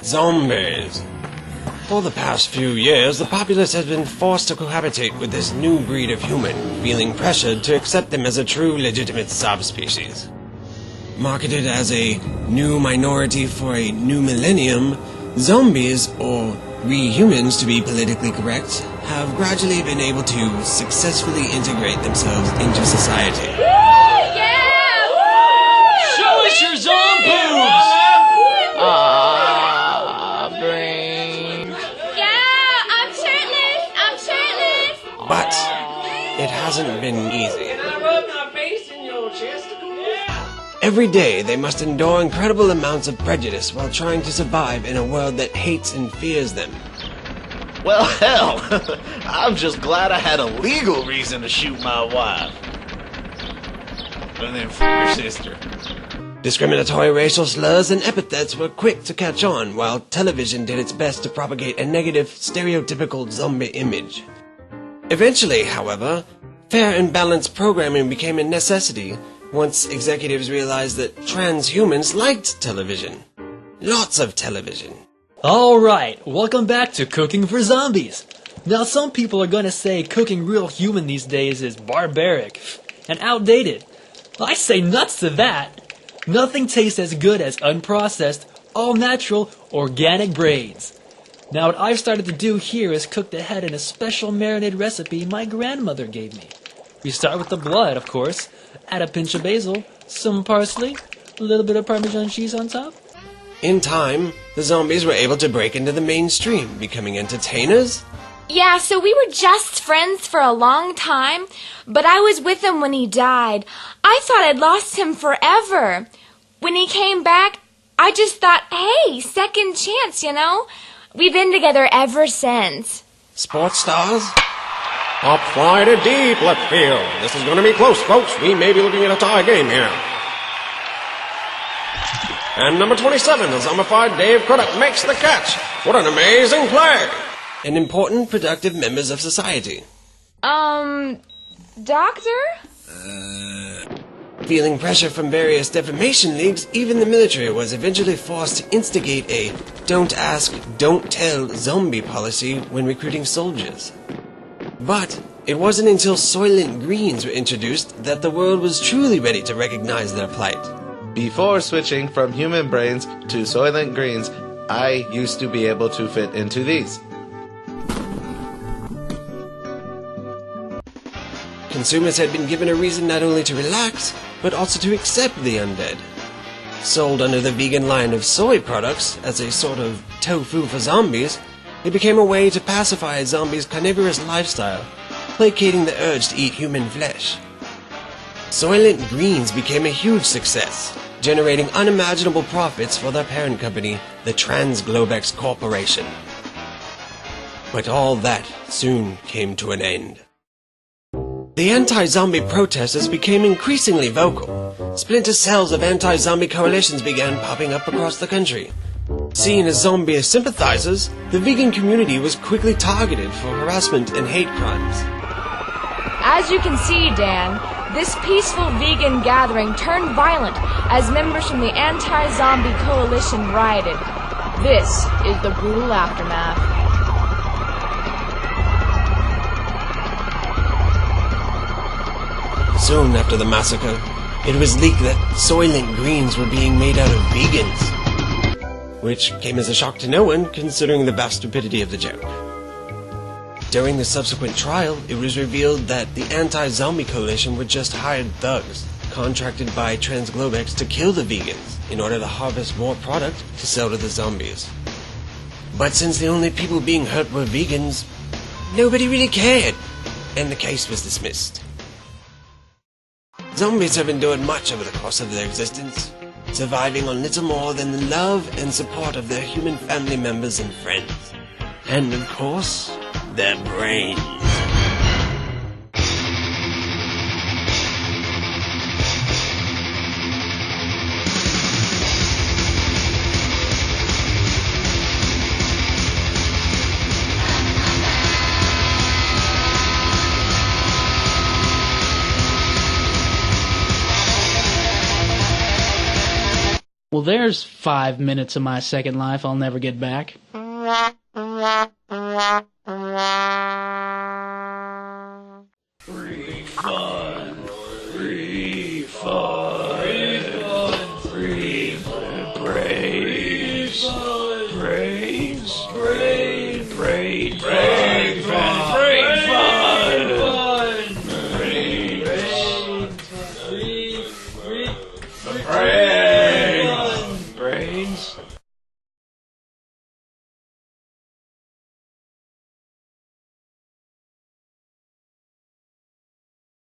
Zombies. For the past few years, the populace has been forced to cohabitate with this new breed of human, feeling pressured to accept them as a true legitimate subspecies. Marketed as a new minority for a new millennium, zombies, or rehumans to be politically correct, have gradually been able to successfully integrate themselves into society. Show us your ZomBomb! Brain. Yeah, I'm shirtless. But it hasn't been easy. Can I rub my face in your chesticles? Every day they must endure incredible amounts of prejudice while trying to survive in a world that hates and fears them. Well, hell, I'm just glad I had a legal reason to shoot my wife. And then f*** your sister. Discriminatory racial slurs and epithets were quick to catch on, while television did its best to propagate a negative, stereotypical zombie image. Eventually, however, fair and balanced programming became a necessity once executives realized that transhumans liked television. Lots of television. Alright, welcome back to Cooking for Zombies. Now some people are gonna say cooking real human these days is barbaric and outdated. I say nuts to that. Nothing tastes as good as unprocessed, all-natural, organic brains. Now what I've started to do here is cook the head in a special marinated recipe my grandmother gave me. We start with the blood, of course, add a pinch of basil, some parsley, a little bit of Parmesan cheese on top. In time, the zombies were able to break into the mainstream, becoming entertainers. Yeah, so we were just friends for a long time, but I was with him when he died. I thought I'd lost him forever. When he came back, I just thought, hey, second chance, you know? We've been together ever since. Sports stars? Up fly to deep left field. This is going to be close, folks. We may be looking at a tie game here. And number 27, the zombified Dave Crudup makes the catch. What an amazing play! And important, productive members of society. Doctor? Feeling pressure from various defamation leagues, even the military was eventually forced to instigate a don't ask, don't tell zombie policy when recruiting soldiers. But it wasn't until Soylent Greens were introduced that the world was truly ready to recognize their plight. Before switching from human brains to Soylent Greens, I used to be able to fit into these. Consumers had been given a reason not only to relax, but also to accept the undead. Sold under the vegan line of soy products as a sort of tofu for zombies, it became a way to pacify a zombie's carnivorous lifestyle, placating the urge to eat human flesh. Soylent Greens became a huge success, generating unimaginable profits for their parent company, the Transglobex Corporation. But all that soon came to an end. The anti-zombie protesters became increasingly vocal. Splinter cells of anti-zombie coalitions began popping up across the country. Seen as zombie sympathizers, the vegan community was quickly targeted for harassment and hate crimes. As you can see, Dan, this peaceful vegan gathering turned violent as members from the anti-zombie coalition rioted. This is the brutal aftermath. Soon after the massacre, it was leaked that Soylent Greens were being made out of vegans, which came as a shock to no one considering the vast stupidity of the joke. During the subsequent trial, it was revealed that the anti-zombie coalition were just hired thugs, contracted by Transglobex to kill the vegans in order to harvest more product to sell to the zombies. But since the only people being hurt were vegans, nobody really cared, and the case was dismissed. Zombies have endured much over the course of their existence, surviving on little more than the love and support of their human family members and friends. And of course, their brains. Well, there's 5 minutes of my second life I'll never get back. Free fun. Free fun.